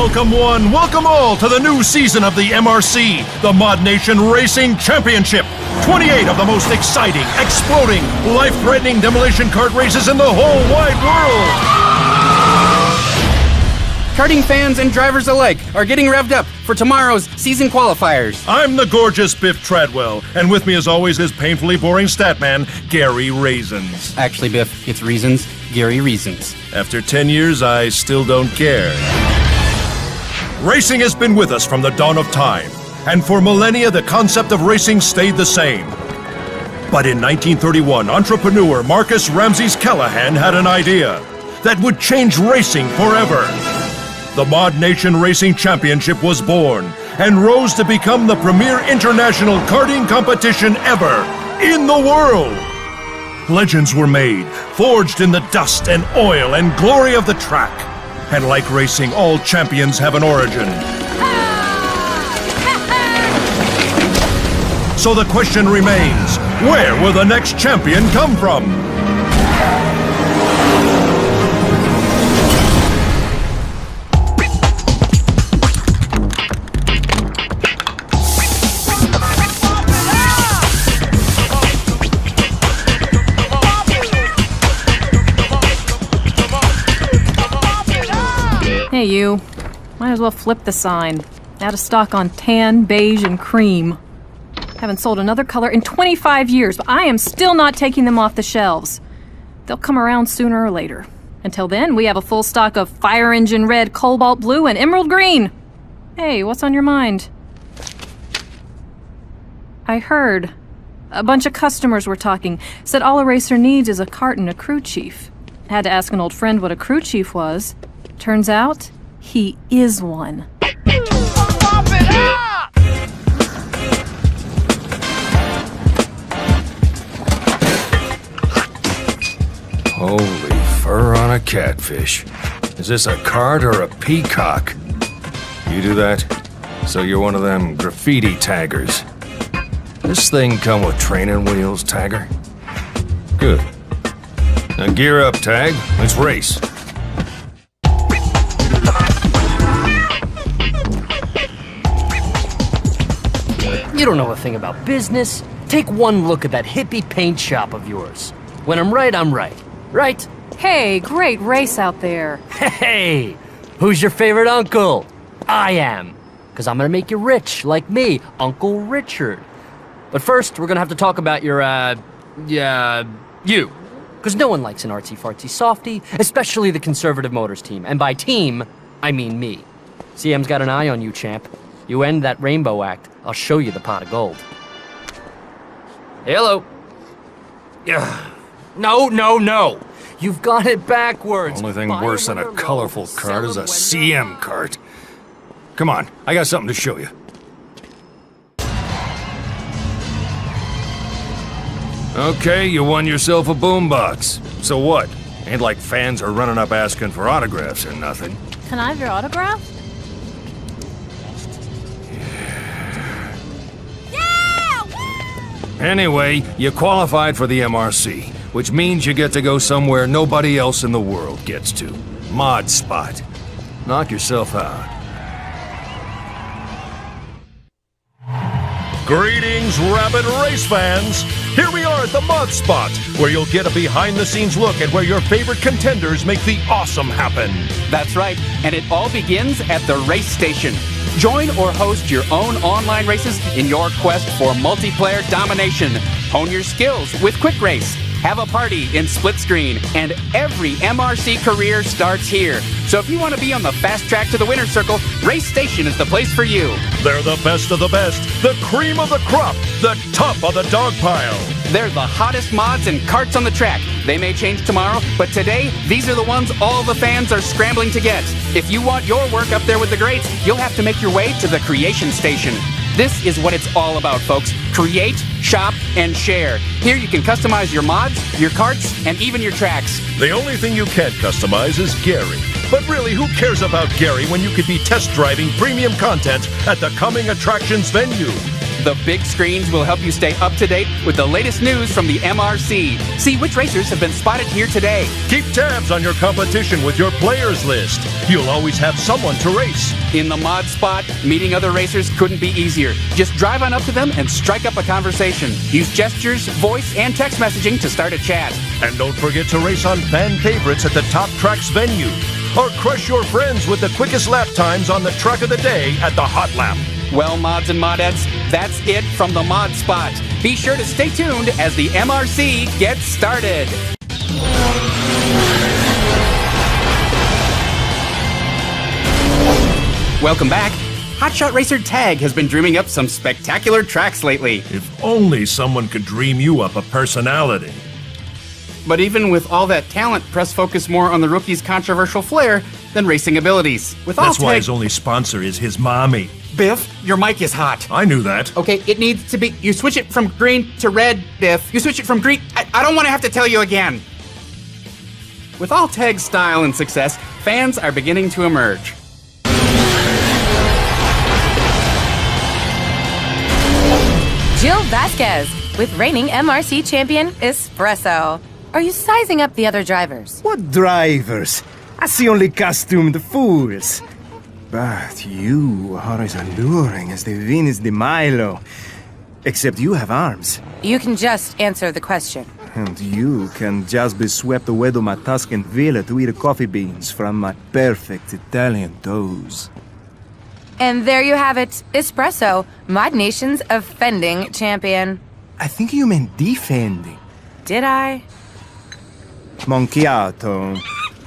Welcome one, welcome all to the new season of the MRC, the Modnation Racing Championship. 28 of the most exciting, exploding, life-threatening demolition kart races in the whole wide world. Karting fans and drivers alike are getting revved up for tomorrow's season qualifiers. I'm the gorgeous Biff Treadwell, and with me as always is painfully boring statman, Gary Raisins. Actually, Biff, it's Reasons, Gary Reasons. After 10 years, I still don't care. Racing has been with us from the dawn of time, and for millennia the concept of racing stayed the same. But in 1931, entrepreneur Marcus Ramses Callahan had an idea that would change racing forever. The Modnation Racing Championship was born and rose to become the premier international karting competition ever in the world. Legends were made, forged in the dust and oil and glory of the track. And like racing, all champions have an origin. So the question remains, where will the next champion come from? Hey, you. Might as well flip the sign. Out of stock on tan, beige, and cream. Haven't sold another color in 25 years, but I am still not taking them off the shelves. They'll come around sooner or later. Until then, we have a full stock of fire engine red, cobalt blue, and emerald green. Hey, what's on your mind? I heard. A bunch of customers were talking. Said all a racer needs is a kart and a crew chief. Had to ask an old friend what a crew chief was. Turns out, he is one. Holy fur on a catfish. Is this a cart or a peacock? You do that? So you're one of them graffiti taggers. This thing come with training wheels, tagger? Good. Now gear up, tag. Let's race. You don't know a thing about business. Take one look at that hippie paint shop of yours. When I'm right, I'm right. Right? Hey, great race out there. Hey! Who's your favorite uncle? I am. Because I'm gonna make you rich, like me, Uncle Richard. But first, we're gonna have to talk about your, you. Because no one likes an artsy-fartsy softy, especially the Conservative Motors team. And by team, I mean me. CM's got an eye on you, champ. You end that rainbow act, I'll show you the pot of gold. Hello. Yeah. No. You've got it backwards. Only thing worse than a colorful cart is a CM cart. Come on, I got something to show you. Okay, you won yourself a boombox. So what? Ain't like fans are running up asking for autographs or nothing. Can I have your autograph? Anyway, you qualified for the MRC, which means you get to go somewhere nobody else in the world gets to. Mod Spot. Knock yourself out. Greetings, rabid race fans! Here we are at the Mod Spot, where you'll get a behind-the-scenes look at where your favorite contenders make the awesome happen. That's right, and it all begins at the race station. Join or host your own online races in your quest for multiplayer domination. Hone your skills with Quick Race. Have a party in Split Screen. And every MRC career starts here. So if you want to be on the fast track to the winner's circle, Race Station is the place for you. They're the best of the best, the cream of the crop, the top of the dog pile. They're the hottest mods and karts on the track. They may change tomorrow, but today, these are the ones all the fans are scrambling to get. If you want your work up there with the greats, you'll have to make your way to the Creation Station. This is what it's all about, folks. Create, shop, and share. Here you can customize your mods, your karts, and even your tracks. The only thing you can't customize is Gary. But really, who cares about Gary when you could be test driving premium content at the coming attractions venue? The big screens will help you stay up to date with the latest news from the MRC. See which racers have been spotted here today. Keep tabs on your competition with your players list. You'll always have someone to race. In the mod spot, meeting other racers couldn't be easier. Just drive on up to them and strike up a conversation. Use gestures, voice, and text messaging to start a chat. And don't forget to race on fan favorites at the Top Tracks venue. Or crush your friends with the quickest lap times on the track of the day at the Hot Lap. Well, mods and modettes, that's it from the mod spot. Be sure to stay tuned as the MRC gets started. Welcome back. Hotshot Racer Tag has been dreaming up some spectacular tracks lately. If only someone could dream you up a personality. But even with all that talent, press focus more on the rookie's controversial flair than racing abilities. That's why his only sponsor is his mommy. Biff, your mic is hot. I knew that. Okay, it needs to be... You switch it from green to red, Biff. You switch it from green... I don't want to have to tell you again. With all Tag's style and success, fans are beginning to emerge. Jill Vasquez with reigning MRC champion Espresso. Are you sizing up the other drivers? What drivers? I see only costumed fools. But you are as alluring as the Venus de Milo. Except you have arms. You can just answer the question. And you can just be swept away to my Tuscan villa to eat coffee beans from my perfect Italian toes. And there you have it, Espresso, Modnation's offending champion. I think you meant defending. Did I? Monchiato.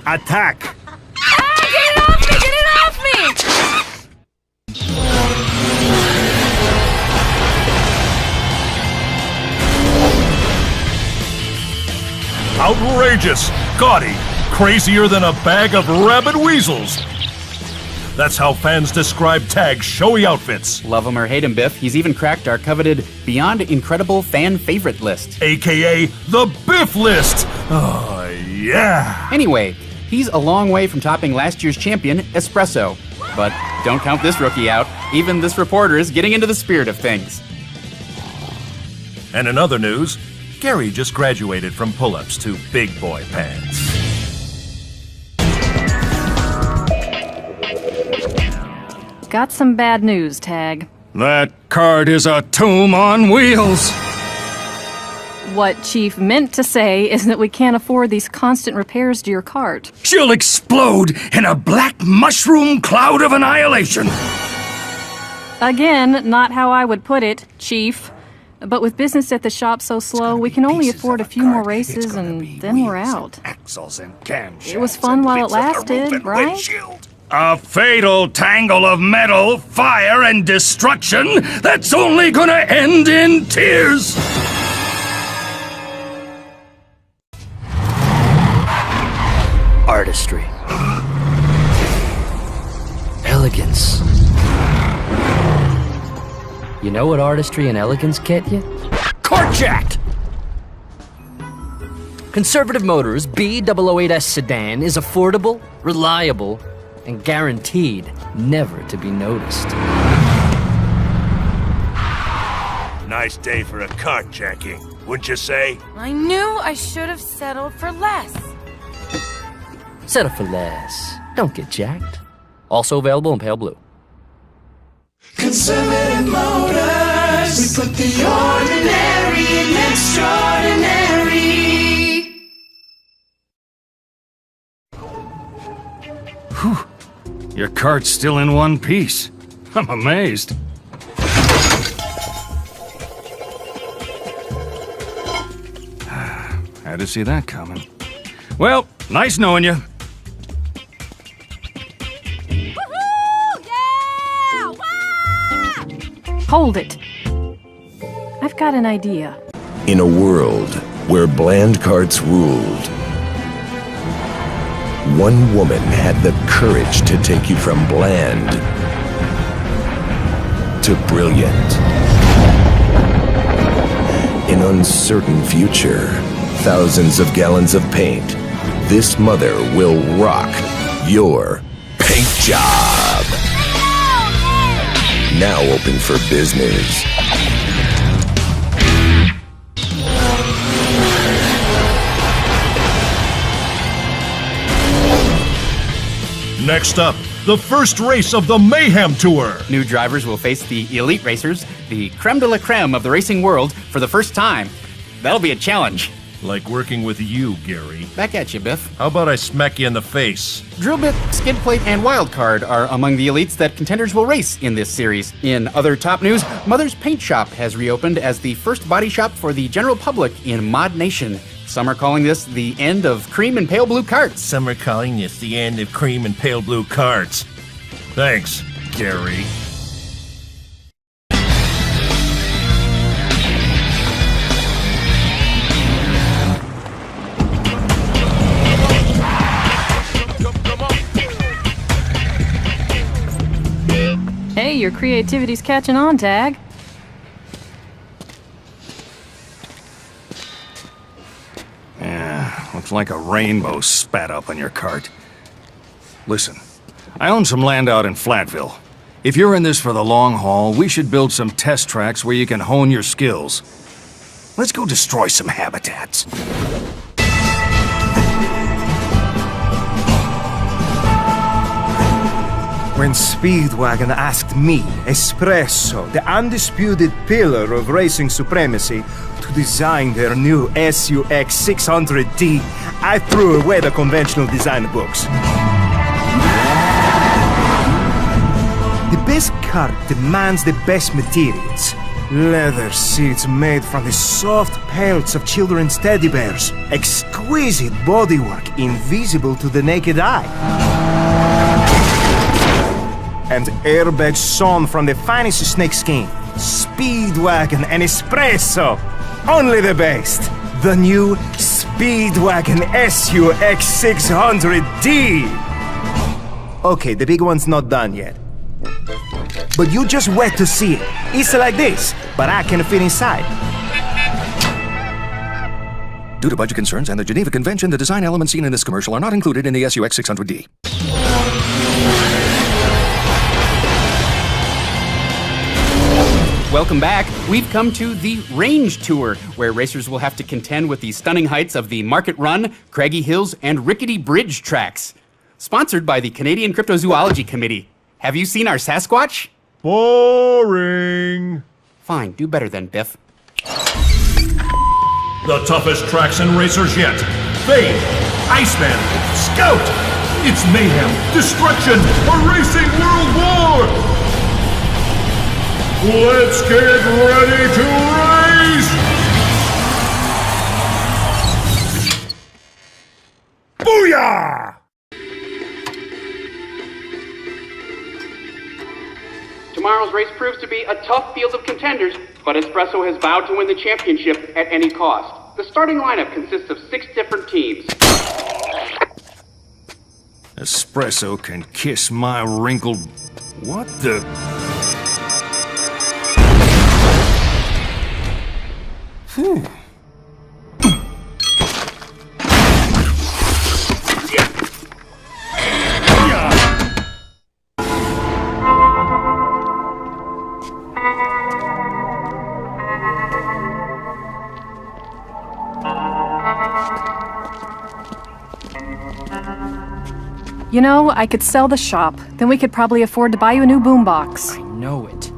Attack! Ah, get it off me! Get it off me! Outrageous, gaudy, crazier than a bag of rabid weasels. That's how fans describe Tag's showy outfits. Love him or hate him, Biff, he's even cracked our coveted Beyond Incredible fan favorite list. AKA the Biff List. Oh, yeah. Anyway, he's a long way from topping last year's champion, Espresso. But don't count this rookie out. Even this reporter is getting into the spirit of things. And in other news, Gary just graduated from pull-ups to big boy pants. Got some bad news, Tag. That cart is a tomb on wheels. What Chief meant to say is that we can't afford these constant repairs to your cart. She'll explode in a black mushroom cloud of annihilation. Again, not how I would put it, Chief. But with business at the shop so slow, we can only afford a few more races and then we're out. Axles and camshafts. It was fun while it lasted, right? A fatal tangle of metal, fire, and destruction that's only gonna end in tears! Artistry. Elegance. You know what artistry and elegance get you? Carjacked! Conservative Motors B008S sedan is affordable, reliable, and guaranteed never to be noticed. Nice day for a carjacking, wouldn't you say? I knew I should have settled for less. Settle for less. Don't get jacked. Also available in pale blue. Conservative Motors, we put the ordinary in extraordinary. Whew. Your cart's still in one piece. I'm amazed. Had to see that coming. Well, nice knowing you. Hold it. I've got an idea. In a world where bland carts ruled, one woman had the courage to take you from bland to brilliant. In uncertain future, thousands of gallons of paint, this mother will rock your paint job. Now open for business. Next up, the first race of the Mayhem Tour. New drivers will face the elite racers, the creme de la creme of the racing world, for the first time. That'll be a challenge. Like working with you, Gary. Back at you, Biff. How about I smack you in the face? Drill bit, skid plate, and wildcard are among the elites that contenders will race in this series. In other top news, Mother's Paint Shop has reopened as the first body shop for the general public in Modnation. Some are calling this the end of cream and pale blue carts. Some are calling this the end of cream and pale blue carts. Thanks, Gary. Hey, your creativity's catching on, Tag. Yeah, looks like a rainbow spat up on your cart. Listen, I own some land out in Flatville. If you're in this for the long haul, we should build some test tracks where you can hone your skills. Let's go destroy some habitats. When Speedwagon asked me, Espresso, the undisputed pillar of racing supremacy, to design their new SUX 600D, I threw away the conventional design books. The best car demands the best materials. Leather seats made from the soft pelts of children's teddy bears. Exquisite bodywork invisible to the naked eye. And airbags sewn from the finest snakeskin. Speedwagon and Espresso. Only the best. The new Speedwagon SUX 600D. Okay, the big one's not done yet. But you just wait to see it. It's like this, but I can fit inside. Due to budget concerns and the Geneva Convention, the design elements seen in this commercial are not included in the SUX 600D. Welcome back. We've come to the Range Tour, where racers will have to contend with the stunning heights of the Market Run, Craggy Hills, and Rickety Bridge tracks. Sponsored by the Canadian Cryptozoology Committee. Have you seen our Sasquatch? Boring. Fine, do better then, Biff. The toughest tracks and racers yet. Fade, Iceman, Scout. It's mayhem, destruction, a racing world war. Let's get ready to race! Booyah! Tomorrow's race proves to be a tough field of contenders, but Espresso has vowed to win the championship at any cost. The starting lineup consists of 6 different teams. Espresso can kiss my wrinkled... What the... Whew. You know, I could sell the shop. Then we could probably afford to buy you a new boombox. I know it.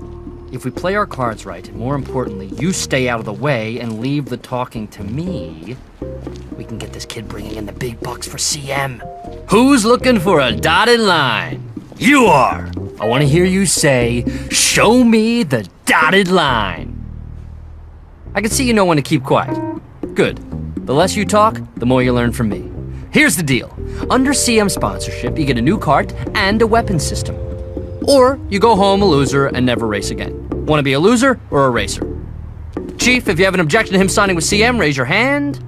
If we play our cards right, and more importantly, you stay out of the way and leave the talking to me, we can get this kid bringing in the big bucks for CM. Who's looking for a dotted line? You are! I want to hear you say, "Show me the dotted line." I can see you know when to keep quiet. Good. The less you talk, the more you learn from me. Here's the deal. Under CM sponsorship, you get a new cart and a weapon system. Or you go home a loser and never race again. Want to be a loser or a racer? Chief, if you have an objection to him signing with CM, raise your hand.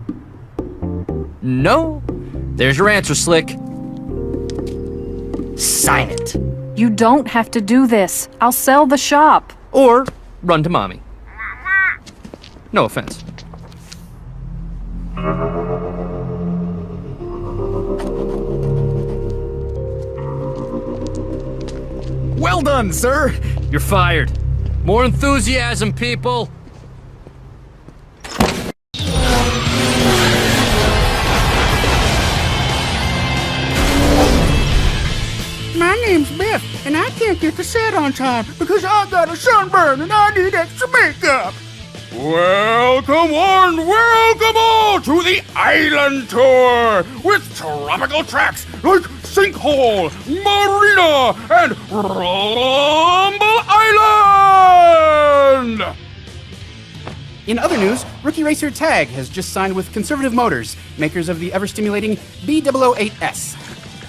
No? There's your answer, Slick. Sign it. You don't have to do this. I'll sell the shop. Or run to mommy. No offense. Well done, sir! You're fired. More enthusiasm, people! to set on time because I got a sunburn and I need extra makeup. Welcome all to the Island Tour with tropical tracks like Sinkhole, Marina, and Rumble Island! In other news, rookie racer Tag has just signed with Conservative Motors, makers of the ever-stimulating B008S.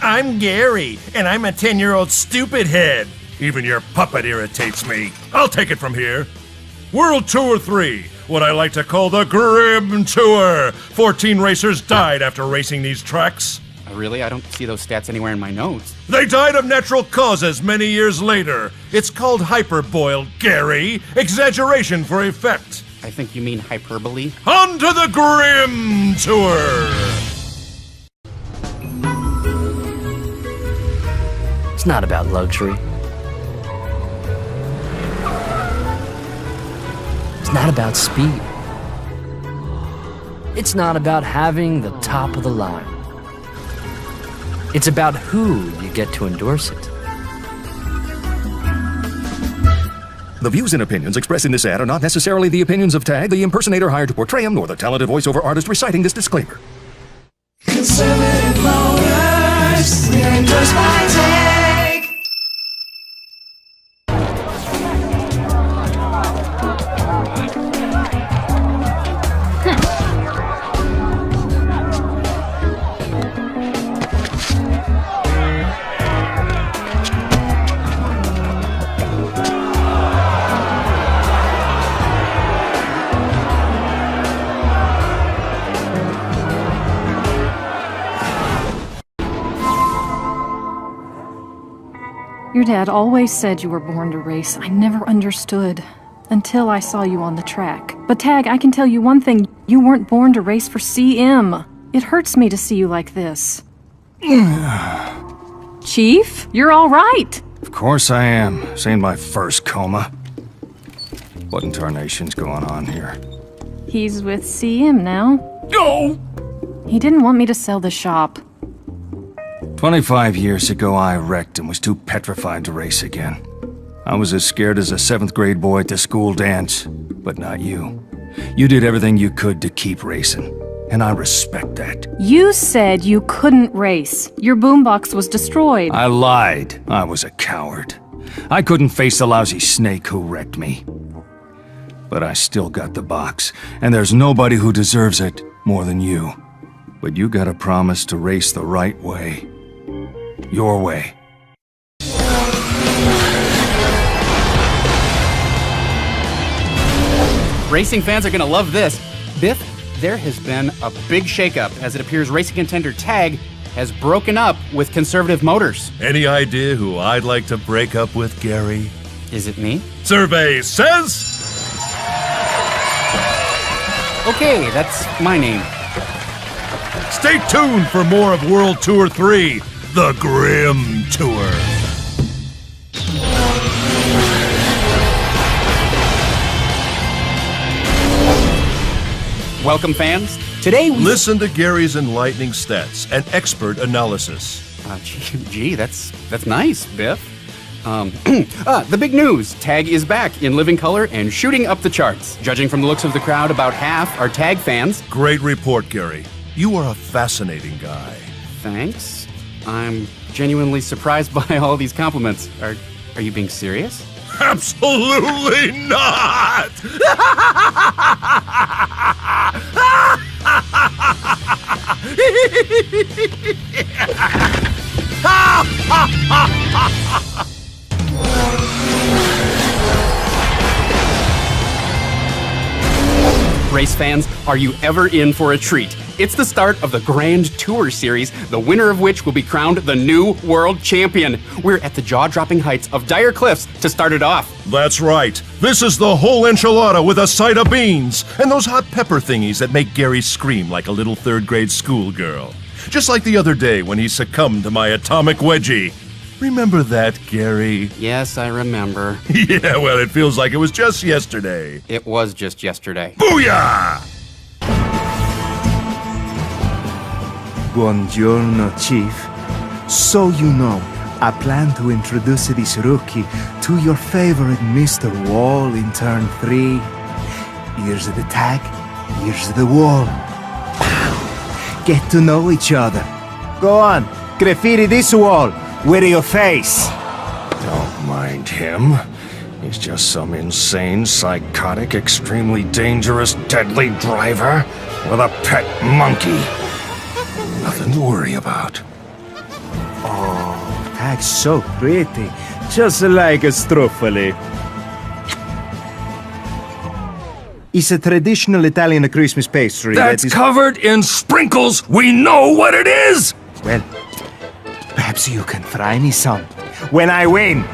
I'm Gary, and I'm a 10-year-old stupid head. Even your puppet irritates me. I'll take it from here. World Tour 3, what I like to call the Grim Tour. 14 racers died after racing these tracks. Really? I don't see those stats anywhere in my notes. They died of natural causes many years later. It's called hyperboiled, Gary. Exaggeration for effect. I think you mean hyperbole. On to the Grim Tour! It's not about luxury. It's not about speed. It's not about having the top of the line. It's about who you get to endorse it. The views and opinions expressed in this ad are not necessarily the opinions of Tag, the impersonator hired to portray him, nor the talented voiceover artist reciting this disclaimer. Conservative Motors, we're endorsed by Tag. Your dad always said you were born to race. I never understood. Until I saw you on the track. But Tag, I can tell you one thing. You weren't born to race for CM. It hurts me to see you like this. Chief, you're all right. Of course I am. Seen my first coma. What in tarnation's going on here? He's with CM now. No! He didn't want me to sell the shop. 25 years ago, I wrecked and was too petrified to race again. I was as scared as a 7th grade boy at the school dance. But not you. You did everything you could to keep racing. And I respect that. You said you couldn't race. Your boombox was destroyed. I lied. I was a coward. I couldn't face the lousy snake who wrecked me. But I still got the box, and there's nobody who deserves it more than you. But you gotta promise to race the right way. Your way. Racing fans are going to love this. Biff, there has been a big shakeup as it appears racing contender Tag has broken up with Conservative Motors. Any idea who I'd like to break up with, Gary? Is it me? Survey says... Okay, that's my name. Stay tuned for more of World Tour 3, the Grim Tour. Welcome, fans. Today we... Listen to Gary's enlightening stats and expert analysis. Gee, that's nice, Biff. The big news. Tag is back in living color and shooting up the charts. Judging from the looks of the crowd, about half are Tag fans. Great report, Gary. You are a fascinating guy. Thanks. I'm genuinely surprised by all these compliments. Are you being serious? Absolutely not! Race fans, are you ever in for a treat? It's the start of the Grand Tour Series, the winner of which will be crowned the new world champion. We're at the jaw-dropping heights of Dire Cliffs to start it off. That's right. This is the whole enchilada with a side of beans and those hot pepper thingies that make Gary scream like a little third-grade schoolgirl. Just like the other day when he succumbed to my atomic wedgie. Remember that, Gary? Yes, I remember. Yeah, well, it feels like it was just yesterday. It was just yesterday. Booyah! Buongiorno, Chief. So you know, I plan to introduce this rookie to your favorite Mr. Wall in turn 3. Here's the tag, here's the wall. Get to know each other. Go on, graffiti this wall with your face. Don't mind him. He's just some insane, psychotic, extremely dangerous, deadly driver with a pet monkey. Nothing to worry about. Oh, tag's so pretty. Just like a struffoli. It's a traditional Italian Christmas pastry That's covered in sprinkles! We know what it is! Well, perhaps you can fry me some when I win.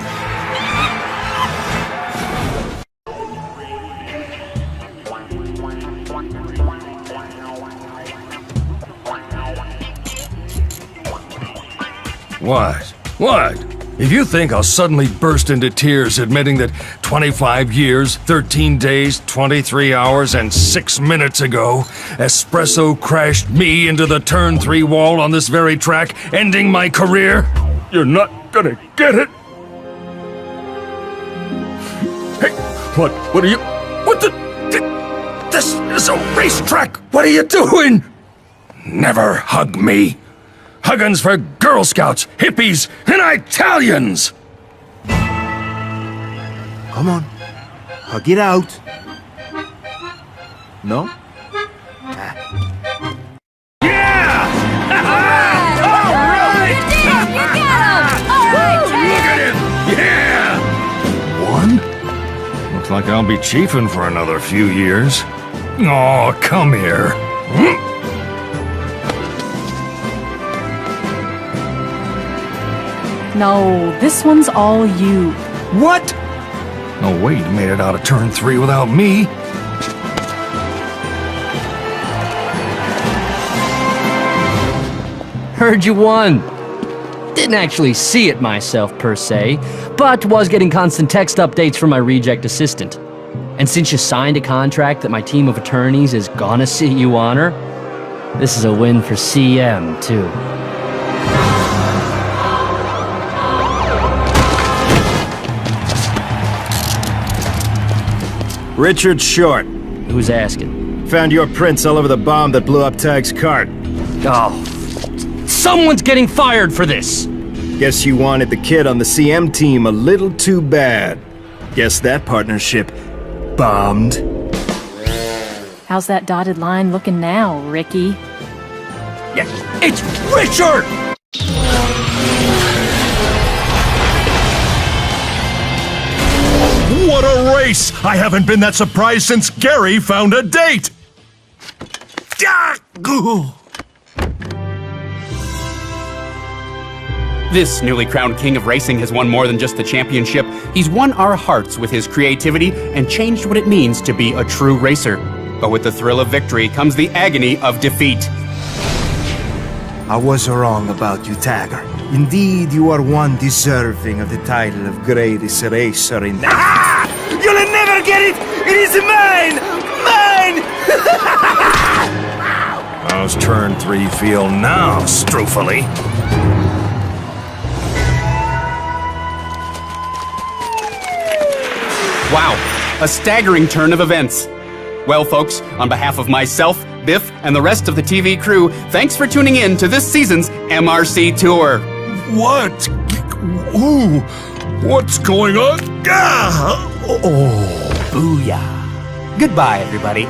What? If you think I'll suddenly burst into tears admitting that 25 years, 13 days, 23 hours, and 6 minutes ago, Espresso crashed me into the turn 3 wall on this very track, ending my career, you're not gonna get it. Hey, what are you... What the... This is a racetrack! What are you doing? Never hug me. Huggins for Girl Scouts, hippies, and Italians! Come on, hug it out. No? Yeah! All right! Look at him! Yeah! One? Looks like I'll be chiefing for another few years. Oh, come here. No, this one's all you. What? No way you made it out of turn 3 without me. Heard you won. Didn't actually see it myself, per se, but was getting constant text updates from my reject assistant. And since you signed a contract that my team of attorneys is gonna see you honor, this is a win for CM, too. Richard Short. Who's asking? Found your prints all over the bomb that blew up Tag's cart. Oh, someone's getting fired for this! Guess you wanted the kid on the CM team a little too bad. Guess that partnership bombed. How's that dotted line looking now, Ricky? Yeah, it's Richard! What a race! I haven't been that surprised since Gary found a date! This newly crowned king of racing has won more than just the championship. He's won our hearts with his creativity and changed what it means to be a true racer. But with the thrill of victory comes the agony of defeat. I was wrong about you, Tagger. Indeed, you are one deserving of the title of greatest racer in... Ah! You'll never get it! It is mine! Mine! How's turn 3 feel now, Struffoli? Wow, a staggering turn of events. Well, folks, on behalf of myself, Biff, and the rest of the TV crew, thanks for tuning in to this season's MRC Tour. What? Ooh, what's going on? Ah! Oh. Booyah. Goodbye, everybody.